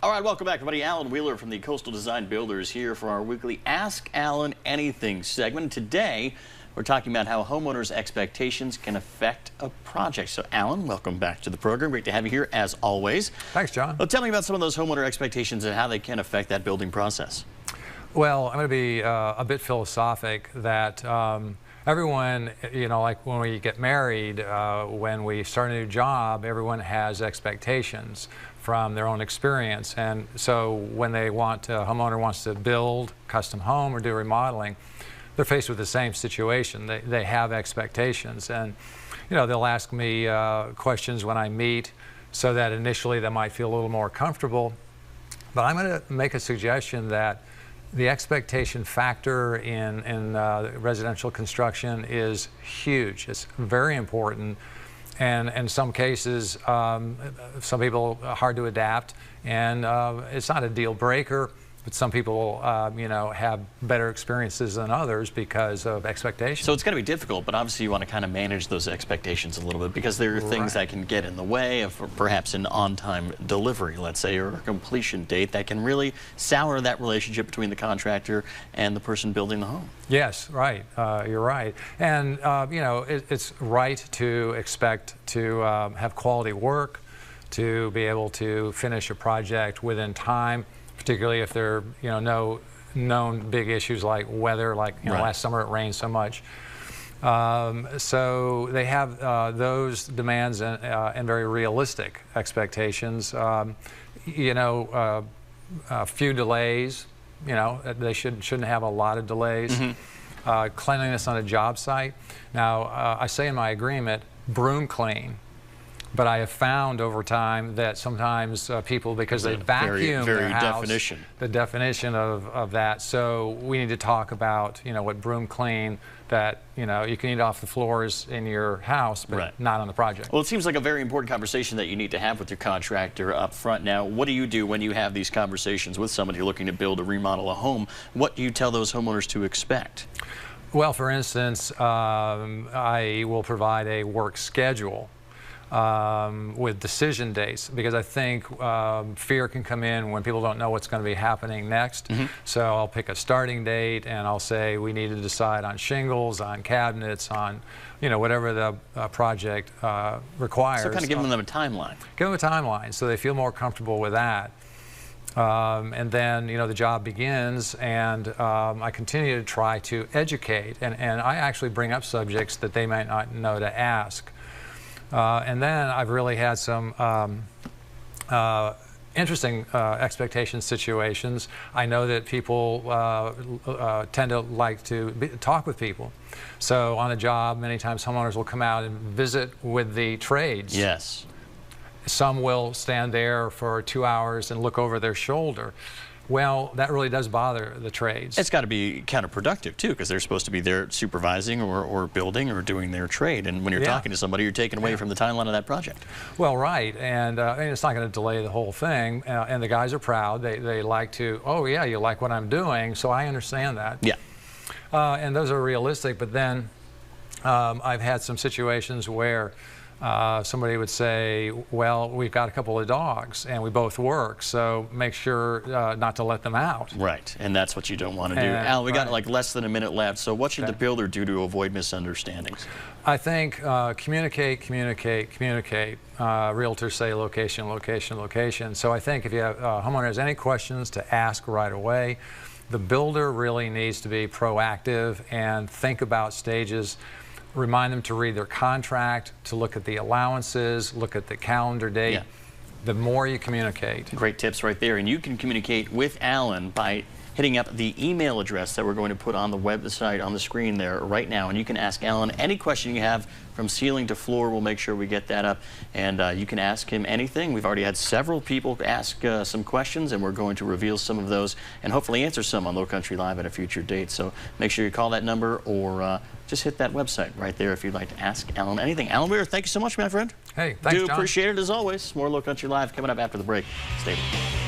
All right, welcome back, everybody. Alan Wheeler from the Coastal Design Builders here for our weekly Ask Alan Anything segment. Today, we're talking about how homeowners' expectations can affect a project. So, Alan, welcome back to the program. Great to have you here, as always. Thanks, John. Well, tell me about some of those homeowner expectations and how they can affect that building process. Well, I'm going to be a bit philosophic that everyone, like when we get married, when we start a new job, everyone has expectations from their own experience. And so when a homeowner wants to build a custom home or do remodeling, they're faced with the same situation. They have expectations, and they'll ask me questions when I meet so that initially they might feel a little more comfortable. But I'm going to make a suggestion that the expectation factor in residential construction is huge. It's very important, and in some cases, some people are hard to adapt, and it's not a deal breaker. But some people, have better experiences than others because of expectations. So it's going to be difficult, but obviously you want to kind of manage those expectations a little bit because there are things that can get in the way of perhaps an on-time delivery, let's say, or a completion date that can really sour that relationship between the contractor and the person building the home. Yes, right. You're right. And, it's right to expect to have quality work, to be able to finish a project within time, particularly if there are no known big issues like weather, like last summer it rained so much. So they have those demands and very realistic expectations. A few delays. They shouldn't have a lot of delays. Cleanliness on a job site. Now, I say in my agreement, broom clean. But I have found over time that sometimes people, because they vacuum their house, the definition of that. So we need to talk about, what broom clean, that, you can eat off the floors in your house, but not on the project. Well, it seems like a very important conversation that you need to have with your contractor up front. Now, what do you do when you have these conversations with somebody looking to build or remodel a home? What do you tell those homeowners to expect? Well, for instance, I will provide a work schedule with decision dates, because I think fear can come in when people don't know what's going to be happening next. So I'll pick a starting date and I'll say we need to decide on shingles, on cabinets, on whatever the project requires. So kind of giving them a timeline. Give them a timeline so they feel more comfortable with that. And then the job begins, and I continue to try to educate, and I actually bring up subjects that they might not know to ask. And then I've really had some interesting expectation situations. I know that people tend to like to talk with people. So on a job, many times homeowners will come out and visit with the trades. Yes. Some will stand there for 2 hours and look over their shoulder. Well, that really does bother the trades. It's got to be counterproductive, too, because they're supposed to be there supervising or building or doing their trade. And when you're talking to somebody, you're taken away from the timeline of that project. Well, right. And it's not going to delay the whole thing. And the guys are proud. They like to, oh, yeah, you like what I'm doing, so I understand that. Yeah. And those are realistic. But then I've had some situations where somebody would say, well, we've got a couple of dogs and we both work, so make sure not to let them out. Right, and that's what you don't want to do. Al, we got like less than a minute left, so what should the builder do to avoid misunderstandings? I think communicate. Realtors say location, location, location. So I think if you have homeowner has any questions, to ask right away. The builder really needs to be proactive and think about stages. Remind them to read their contract, to look at the allowances, look at the calendar date. Yeah. The more you communicate. Great tips right there. And you can communicate with Alan by hitting up the email address that we're going to put on the website on the screen there right now. And you can ask Alan any question you have from ceiling to floor. We'll make sure we get that up. And you can ask him anything. We've already had several people ask some questions, and we're going to reveal some of those and hopefully answer some on Lowcountry Live at a future date. So make sure you call that number or just hit that website right there if you'd like to ask Alan anything. Alan Wheeler, thank you so much, my friend. Hey, thanks, John. Do appreciate it as always. More Lowcountry Live coming up after the break. Stay tuned.